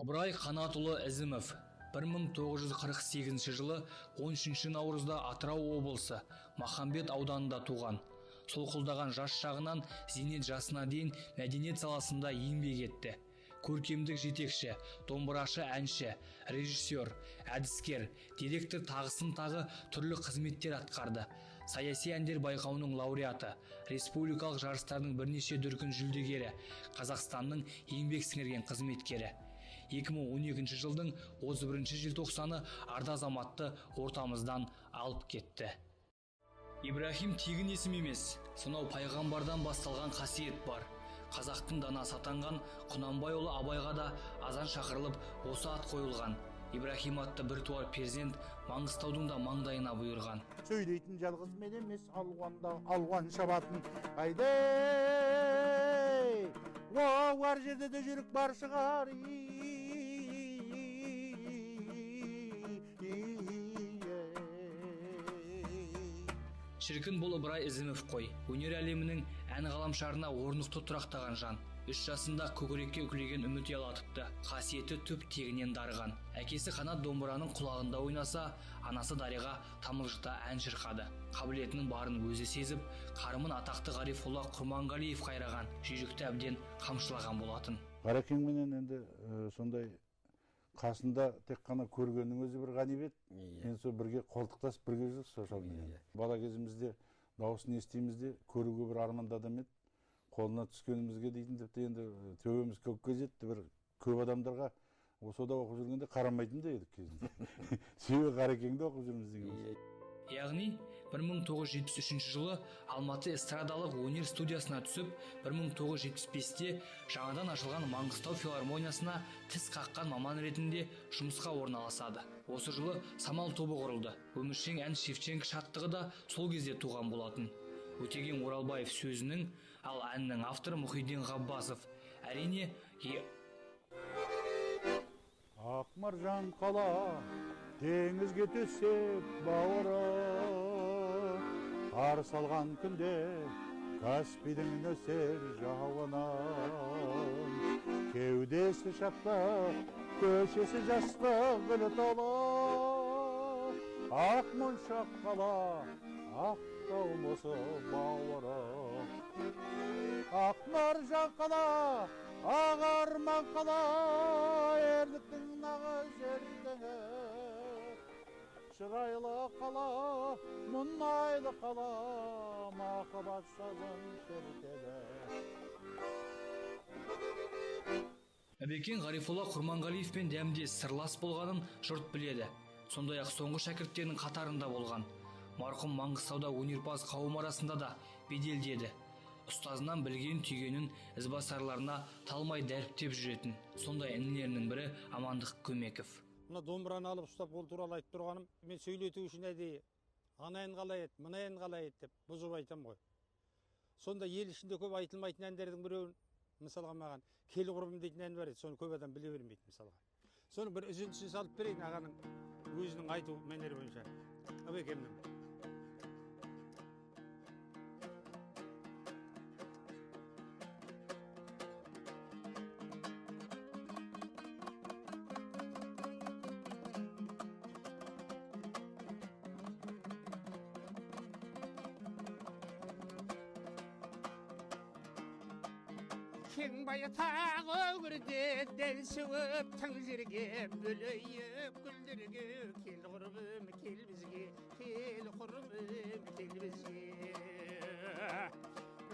Ыбырай Қанатұлы Ізімов 1948 жылы 13 наурызда Атырау облысы Махамбет ауданында туған. Солқылдаған жас шағынан зейнет жасына дейін мәдениет саласында еңбек етті. Көркемдік жетекші, домбырашы, әнші, режиссер, әдіскер, директор тағысын тағы түрлі қызметтер атқарды. Саяси әндер байқауының лауреаты, республикалық жарыстардың бірнеше дүркін жүлдегері, Қазақстанның еңбек сіңірген қызметкері. 2012 жылдың 31 желтоқсаны арды азаматты ортамыздан алып кетті. Ибраһим тегін есім емес, сонау пайғамбардан басталған қасиет бар. Қазақтың данасы атанған Құнанбайұлы Абайға да азан шақырылып осы ат қойылған. Ибраһим атты бір туар перзент Маңғыстаудың да маңдайына бұйырған. Сөйлейтін жалғыз мен емес, алуанда алуан шабатын. Айде, бар жерде де жүрік бар шығар. Шіркін бұл Ыбырай Ізімов қой. Өнер әлемінің ән ғаламшарына орнықты тұрақтаған жан. 3 жасында көкірекке үкілеген үміт ұялатыпты. Қасиеті түп тегінен дарыған. Әкесі қанат домбыраның құлағында ойнаса, анасы Дариға тамылжыта ән шырқады. Қабілетінің барын өзі сезіп, қарымын атақты Ғарифолла Құрманғалиев қайраған, жүйрікті әбден қамшылаған болатын. Ғарекеңменен енді сондай қасында тек қана көргеннің өзі бір ғанибет. Мен сол бірге қолтықтасып бірге жүрдік шалмен. Бала кезімізде дауысын естимізде көруге бір арманды адам еді. Қолына түскенімізге дейтін тіпті енді төбеміз көкке жетті. Bir көп адамдарға осыда оқып жүргенде қарамайтын да едік кезінде. Себебі Ғарекеңде оқып жүрміз деген. Яғни 1973 жылы Алматы эстрадалық өнер студиясына түсіп, 1975-те жаңадан ашылған Маңғыстау филармониясына тіс қаққан маман ретінде жұмысқа орналасады. Осы жылы Самал тобы құрылды. Өміршең ән Шевченко шаттығы да сол кезде туған болатын. Өтеген Оралбаев сөзінің, ал әннің авторы Мұхиддин Ғаббасов. Әрине, Ақмаржан қала теңізге төсеп бауыры, қар салған күнде Каспийдің нөсер жауынын, кеудесі шаттық, көшесі жастық гүлі толы. Ақмоншақ қала, ақтау мұсы бауыры, Ақмаржан қала, ағарман қала, ерліктің нағыз ертеңі. Шырайлы қала, мұнайлы қала, махаббат сазын шертеді. Әбекен Ғарифолла Құрманғалиевпен дәмдес сырлас болғанын жұрт біледі. Сондай-ақ соңғы шәкірттерінің қатарында болған. Марқұм Маңғыстауда өнерпаз қауым арасында да беделді еді. Ұстазынан білген түйгенін ізбасарларына талмай дәріптеп жүретін. Сондай інілерінің бірі Амандық Көмеков. Мына домбыраны алып ұстап ол туралы айтып тұрғаным, мен сөйлету үшін әдейі ана ән қалай еді, мына ән қалай еді деп бұзып айтам ғой. Сонда ел ішінде көп айтылмайтын әндердің біреуін, мысалға маған Кел құрбым дейтін ән бар еді, соны көп адам біле бермейді мысалға. Соны бір үзіндісін салып берейін ағаның өзінің айту мәнері бойынша. Абекемнің. Кен байтақ өңірде дәл сөіп тың жерге бөлейіп гүлдерге кел құрбым кел бізге кел құрбым кел бізге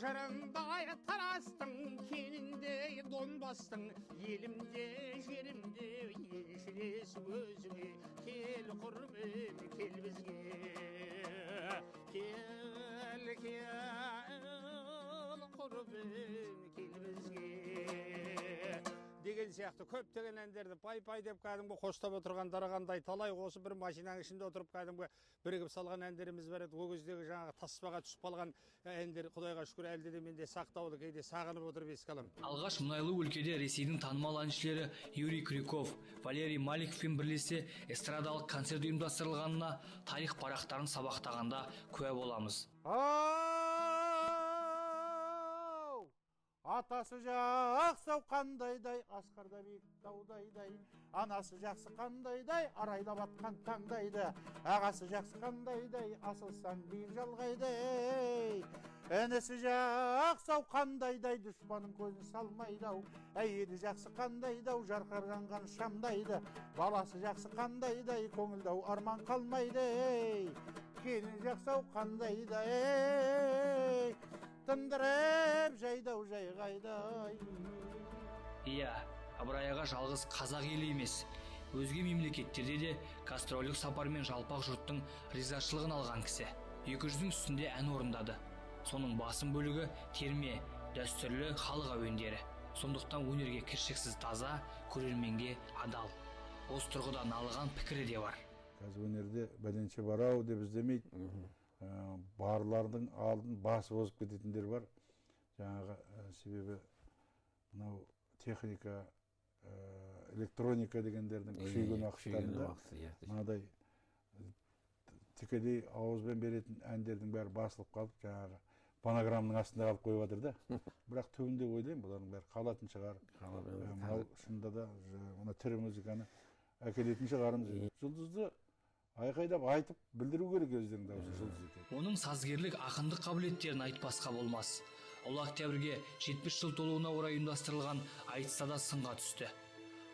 жараңдай тарастың кенінде донбастың елімде жерімде елшілес өзіңе кел құрбым кел бізге кел құрбым кел бізге деген сияқты көптеген әндерді пай-пай деп кәдімгі қостап отырған дарағандай талай осы бір машинаның ішінде отырып кәдімгі бірігіп салған әндеріміз бар еді. Ол кездегі жаңағы таспаға түсіп қалған әндер құдайға шүкір әлде де менде сақтаулы, кейде сағынып отырып еске аламын. Алғаш мұнайлы өлкеде Ресейдің танымал әншілері Юрий Крюков, Валерий Маликовпен бірлесе эстрадалық концерт ұйымдастырылғанына тарих парақтарын сабақтағанда куә боламыз. атасы жақсы қандайдай, асқарда биік таудайдай, анасы жақсы қандайдай, арайлап атқан таңдайды, ағасы жақсы қандайдай, асылсаң биік жалғайдай. Інісі жақсы қандайдай, дұшпанын көзін салмайдау, әйелі жақсы қандайдау, жарқыранған шамдайды, баласы жақсы қандайдай, көңілдау арман қалмайды. Келін жақсы қандайдай, тындырып жайдау жайғайдай. Иә, Ыбырай аға жалғыз қазақ елі емес, өзге мемлекеттерде де гастрольдік сапармен жалпақ жұрттың ризашылығын алған кісі. 200-дің үстінде ән орындады. Соның басым бөлігі терме, дәстүрлі халық әуендері. Сондықтан өнерге кіршіксіз таза, көрерменге адал. Осы тұрғыдан алған пікірі де бар. Қазір өнерде бәленше бар-ау деп іздемейді. Барлардың алдын басы озып кететіндер бар. Жаңағы себебі мынау техника, электроника дегендердің күшейген уақыттарында мынадай тікелей ауызбен беретін әндердің бәрі басылып қалып, жаңағы фонограммның астында қалып қойып жатыр да. Бірақ түбінде ойлаймын, бұлардың бәрі қалатын шығар. Мынау шынында да мына тірі музыканы әкелетін шығарымыз. Жұлдызды айқайлап айтып білдіру керек өздерінің дауысы жұлдыз екен. Оның сазгерлік ақындық қабілеттерін айтпасқа болмас. Ұлы Октябрьге 70 жыл толуына орай ұйымдастырылған айтыста да сынға түсті.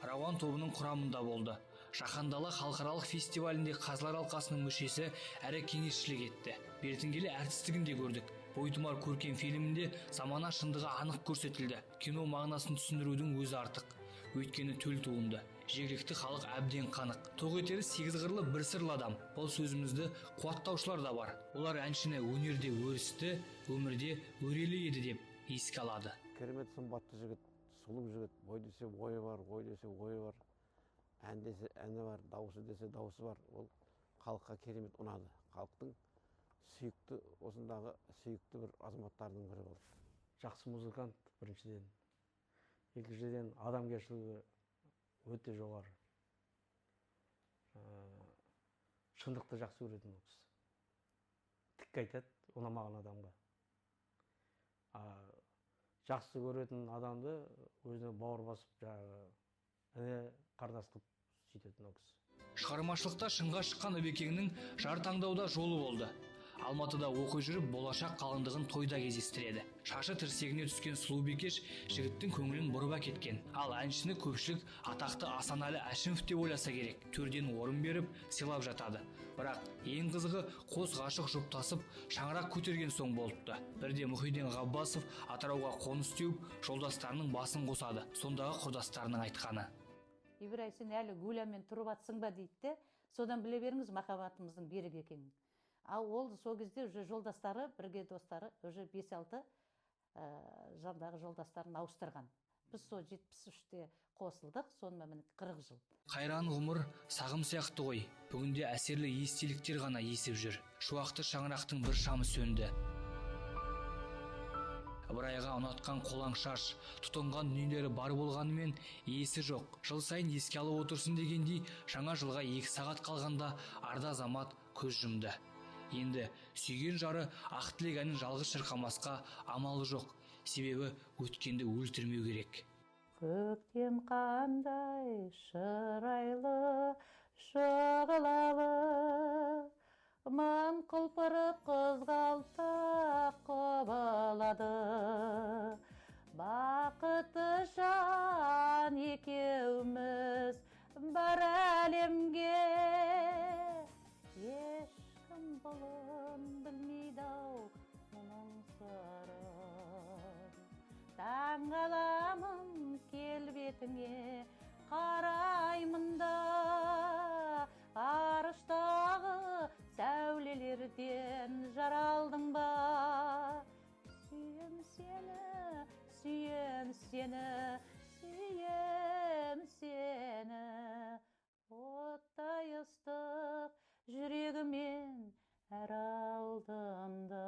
Рауан тобының құрамында болды. Жаһандала халықаралық фестивалінде Қазылар алқасының мүшесі әрі кеңесшілік етті. Бертін келе әртістігін де көрдік. Бойтұмар көркем фильмінде замана шындығы анық көрсетілді. Кино мағынасын түсіндірудің өзі артық. Өйткені төл туынды. Жергілікті халық әбден қанық. Тоқ етері 8 қырлы бір сырлы адам. Бұл сөзімізді қуаттаушылар да бар. Олар әншіні өнерде өрісті, өмірде өрелі еді деп еске алады. Керемет сымбатты жігіт, сұлу жігіт, ой десе ойы бар, ой десе ойы бар, ән десе әні бар, дауысы десе дауысы бар. Ол халыққа керемет ұнады. Халықтың сүйікті, осындағы сүйікті бір азаматтардың бірі болды. Жақсы музыкант біріншіден. Екіншіден адамгершілігі өте жоғары. Шындықты жақсы көретін ол кісі. Тік айтады, ұнамаған адамға. Жақсы көретін адамды өзіне бауыр басып, іні қардас қылып сөйтетін ол кісі. Шығармашылықта шыңға шыққан Ыбекеңнің жар таңдауда жолы болды. Алматыда оқи жүріп болашақ қалыңдығын тойда кездестіреді. Шашы тірсегіне түскен сұлу бикеш жігіттің көңілін бұрып әкеткен. Ал әншіні көпшілік атақты Асанәлі Әшімов деп ойласа керек. Төрден орын беріп, сыйлап жатады. Бірақ ең қызығы қос ғашық жұптасып, шаңырақ көтерген соң болыпты. Бірде Мұхиден Ғаббасов Атырауға қоныс теуіп, жолдастарының басын қосады. Сондағы құрдастарының айтқаны: Ибрай, сен әлі Гулямен тұрып атсың ба дейді. Содан біле беріңіз махаббатымыздың берік екенін. Ал ол сол кезде уже жолдастары, бірге достары, уже 5-6 жандағы жолдастарын ауыстырған. Біз сол 73-те қосылдық, сонымен міне 40 жыл. Қайран ғұмыр сағым сияқты ғой. Бүгінде әсерлі естеліктер ғана есіп жүр. Шуақты шаңырақтың бір шамы сөнді. Ыбырайға ұнатқан қолаң шаш, тұтынған дүниелері бар болғанымен есі жоқ. Жыл сайын еске алып отырсын дегендей, жаңа жылға 2 сағат қалғанда арда азамат көз жұмды. Енді сүйген жары ақ тілек әнін жалғыз шырқамасқа амалы жоқ. Себебі өткенді өлтірмеу керек. Көктем қандай шырайлы, шұғылалы, мың құлпырып қызғалдақ қобалады. Бақытты жан екеуміз бар әлемге, ешкім бұлын білмейді-ау мұның сырын. Таң қаламын келбетіңе қараймын да, арыштағы сәулелерден жаралдың ба? Сүйем сені, сүйем сені, сүйем сені, оттай ыстық жүрегімен әр алдымда.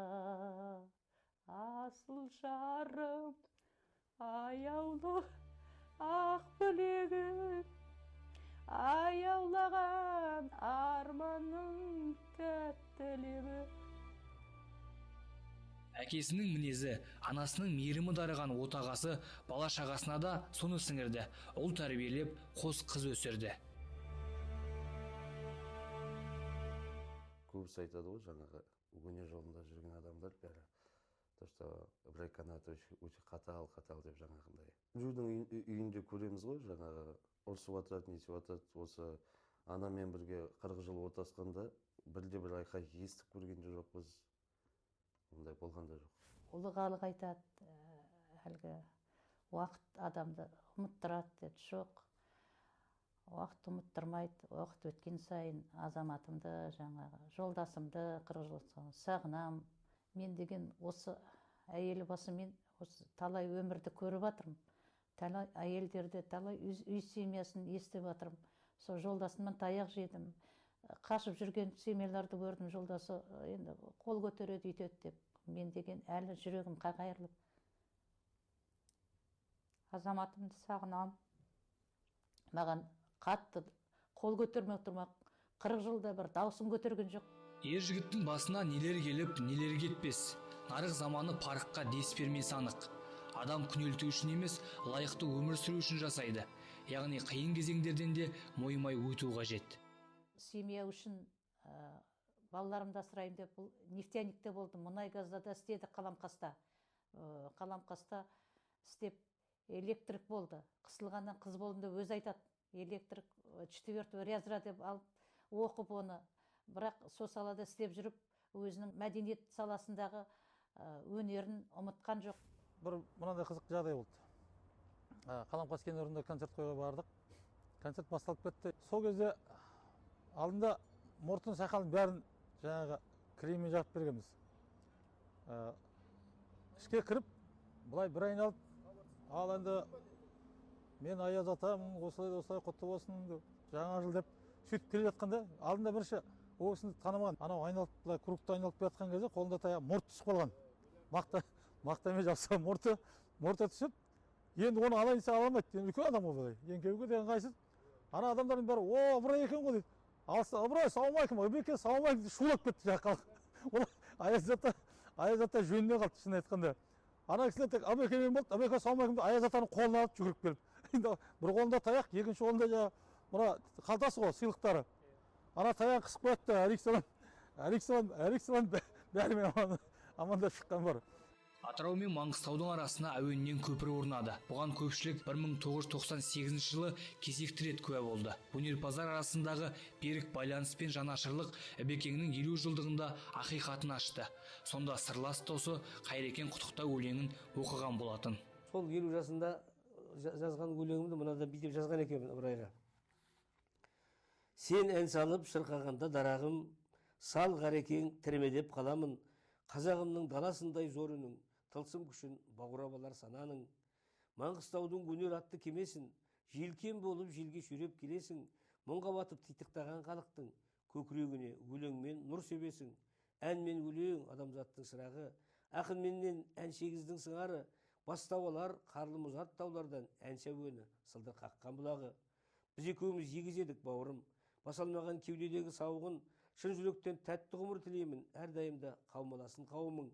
Асыл жарым, аяулы ақ білегім, аяулаған арманым тәтті лебі. Әкесінің мінезі, анасының мейірімі дарыған отағасы бала шағасына да соны сіңірді. Ұл тәрбиелеп, қос қыз өсірді. Көбісі айтады ғой, жаңағы өнер жолында жүрген адамдар бәрі. То, что Ибрай Канатович өте қатал деп жаңағындай. Біреудің үйінде көреміз ғой, жаңағы ұрысып отырады, несіп отырады. Осы анамен бірге 40 жыл отасқанда бірде-бір айқай естіп көрген де жоқпыз. Ондай болған да жоқ. Ұлы халық айтады, әлгі уақыт адамды ұмыттырады деді. Жоқ. Уақыт ұмыттырмайды. Уақыт өткен сайын азаматымды, жаңағы жолдасымды 40 жыл сағынам. Мен деген осы әйелі басымен осы талай өмірді көріп жатырмын. Талай әйелдерді, талай үй семьясын естіп жатырмын. Сол жолдасымнан таяқ жедім. Қашып жүрген семьяларды көрдім, жолдасы енді қол көтереді, үйтеді деп. Мен деген әлі жүрегім қайырылып. Азаматымды сағынам. Маған қатты қол көтермек тұрмақ. 40 жылда бір даусын көтерген жоқ. Ер жігіттің басына нелер келіп, нелер кетпес. Нарық заманы парыққа дес бермес анық. Адам күнелту үшін емес, лайықты өмір сүру үшін жасайды. Яғни қиын кезеңдерден де мойымай өту қажет. Семья үшін балаларымды асырайын деп, бұл нефтяникте болдым. Мұнай газда да істеді Қаламқаста. Қаламқаста істеп электрик болды. Қысылғаннан қыз болдым деп өзі айтады. Электрик 4 разряд деп алып оқып оны. Бірақ сол салада істеп жүріп, өзінің мәдениет саласындағы өнерін ұмытқан жоқ. Бір мынандай қызық жағдай болды. Қаламқас кен орнында концерт қойға бардық. Концерт басталып кетті. Сол кезде алдында мұртын сақалын бәрін жаңағы креммен жауып бергенбіз. Ішке кіріп, бұлай бір айналып, ал енді мен Аяз атамын, осылай құтты болсын, жаңа жыл деп сөйтіп келе жатқанда, алдында бірінші ол кісіні танымаған. Анау айналып, бұлай кругты айналып келе жатқан кезде қолында таяқ мұрт түсіп қалған. Мақтамен жапса мұрты түсіп, енді оны алайын десе ала алмайды. Енді үлкен адам ғой былай. Еңкеуге деген қайсыз. Ана адамдардың бәрі, "О, Ыбырай екен ғой" дейді. Алса, "Ыбырай, саламалейкум, Ыбеке, саламалейкум" деп шулап кетті жаңағы халық. Ол Аяз ата жөніне қалды, шын айтқанда. Ана кісілер тек "Ыбекемен болды", "Ыбеке, саламалейкум" деп Аяз атаның қолын алып жүгіріп келіп. Енді бір қолында таяқ, екінші қолында жаңағы мына қалтасы ғой, сыйлықтары. Ана таяғын қысып қояды да, әлик салам бәрімен амандап шыққан бар. Атырау мен Маңғыстаудың арасына әуеннен көпір орнады. Бұған көпшілік 1998 жылы кезекті рет куә болды. Өнерпаздар арасындағы берік байланыс пен жанашырлық Ібекеңнің 50 жылдығында ақиқатын ашты. Сонда сырлас досы Қайрекен құттықтау өлеңін оқыған болатын. Сол 50 жасында жазған өлеңімді мынада бүйтіп жазған екенмін Ыбырайға. Сен ән салып шырқағанда дарағым, сал Қарекең тірмедеп қаламын. Қазағымның даласындай зор үнің, тылсым күшін бауырап алар сананың. Маңғыстаудың өнер атты кемесін, желкен болып желге сүйреп келесің. Мұңға батып титықтаған халықтың көкірегіне өлеңмен нұр себесің. Ән мен өлең адамзаттың шырағы, ақын менен ән шегіздің сыңары. Бастау алар қарлы мұзат таулардан әнші әуені сылдыр қаққан бұлағы. Біз екеуміз егіз едік бауырым, басалмаған кеудедегі сауығын, шын жүректен тәтті ғұмыр тілеймін, әрдайымда қаумаласын қауымың.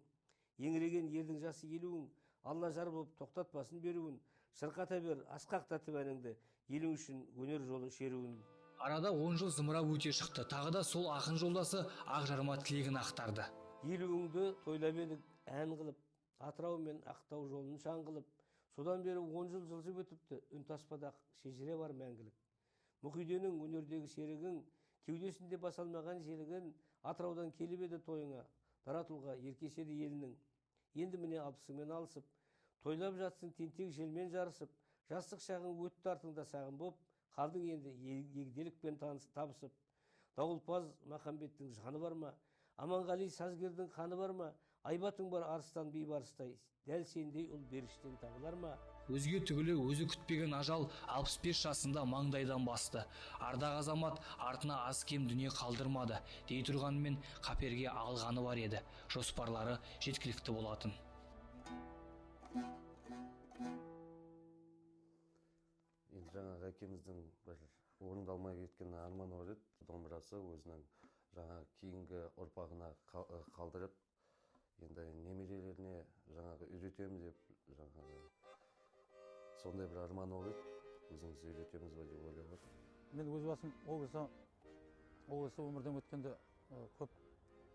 Еңіреген ердің жасы елуің, Алла жар болып тоқтатпасын беруін, шырқата бер асқақтатып әніңді, елің үшін өнер жолы шеруін. Арада 10 жыл зымырап өте шықты. Тағы да сол ақын жолдасы ақ жарма тілегін ақтарды. Елуіңді тойлап едік ән қылып, Атырау мен Ақтау жолын шаң қылып, содан бері 10 жыл жылжып өтіпті, үн таспада шежіре бар мәңгілік. Мұхиденің өнердегі серігің, кеудесінде басалмаған желігін, Атыраудан келіп еді тойыңа, Даратұлға еркешеді елінің. Енді міне 60-мен алысып, тойлап жатсың тентек желмен жарысып, жастық шағың өтті артыңда сағым боп, қалдың енді егделікпен табысып. Дауылпаз Махамбеттің жаны бар ма? Аманғали сазгердің қаны бар ма? Айбатың бар арыстан бейбарыстай, дәл сендей ұл беріштен табылар ма? Өзге түгілі өзі күтпеген ажал 65 жасында маңдайдан басты. Ардақ азамат артына аз кем дүние қалдырмады. Дей тұрғанмен қаперге алғаны бар еді. Жоспарлары жеткілікті болатын. Енді жаңағы әкеміздің бір орындалмай кеткен арманы бар еді. Домбырасы өзінің жаңа кейінгі ұрпағына қалдырып, енді немерелеріне жаңағы үйретемін деп жаңағы сондай бір арманы болып еді. Өзіміз үйретеміз ба деп ойлап отыр. Мен өз басым ол кісі өмірден өткенде көп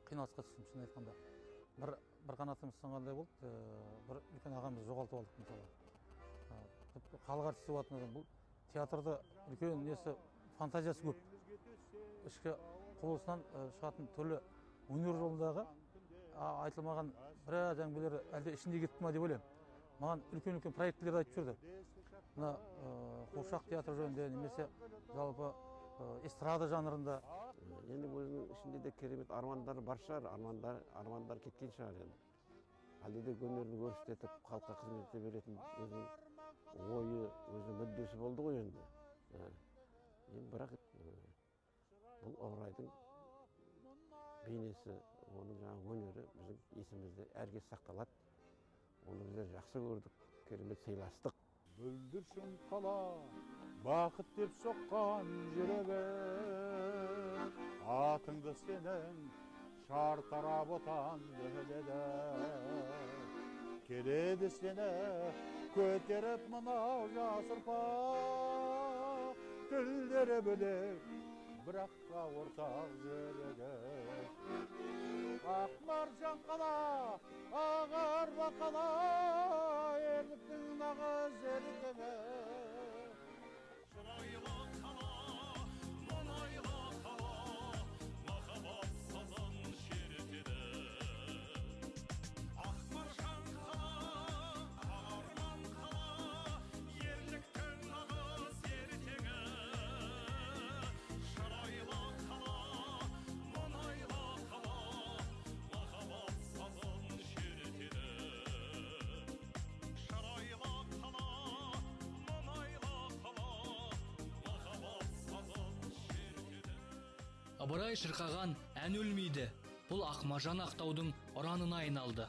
қиналысқа түстім, шын айтқанда. Бір қанатымыз сынғандай болды, бір үлкен ағамызды жоғалтып алдық мысалы. Тіпті халық артисі болатын адам, бұл театрда үлкен несі фантазиясы көп. Ішкі құбылысынан шығатын түрлі өнер жолындағы айтылмаған біраз әңгімелер әлде ішінде кетті ма деп ойлаймын. Маған үлкен проектілерді айтып жүрді. Мына қуыршақ театры жөнінде немесе жалпы эстрада жанрында. Енді өзінің ішінде де керемет армандары бар шығар, армандар кеткен шығар енді. Әлде де өнерін көрсетіп, халыққа қызмет ете беретін өзінің ойы, өзінің мүддесі болды ғой енді. Енді бірақ бұл Ыбырайдың бейнесі, оның жаңағы өнері біздің есімізде әркез сақталады. Оны біздер жақсы көрдік, керемет сыйластық. Бүлдіршін қала, бақыт деп соққан жүрегі, атыңды сенің шартарап отан деді. Келеді сені көтеріп мынау жас ұрпақ, тілдері бөлек, біраққа ортақ жүрегі. Ақ маржан қала, ағар бақала, ерліктің нағыз ерлігі. Шырайлы қала, мұнайлы қала, махаббат сазын шертеді. Ақ маржан қала, арман қала, ерліктің нағыз ертегі. Шырайлы қала, мұнайлы қала, махаббат сазын шертеді. Шырайлы қала, мұнайлы қала, махаббат сазын шертеді. Ыбырай шырқаған ән өлмейді. Бұл Ақмажан Ақтаудың ұранына айналды.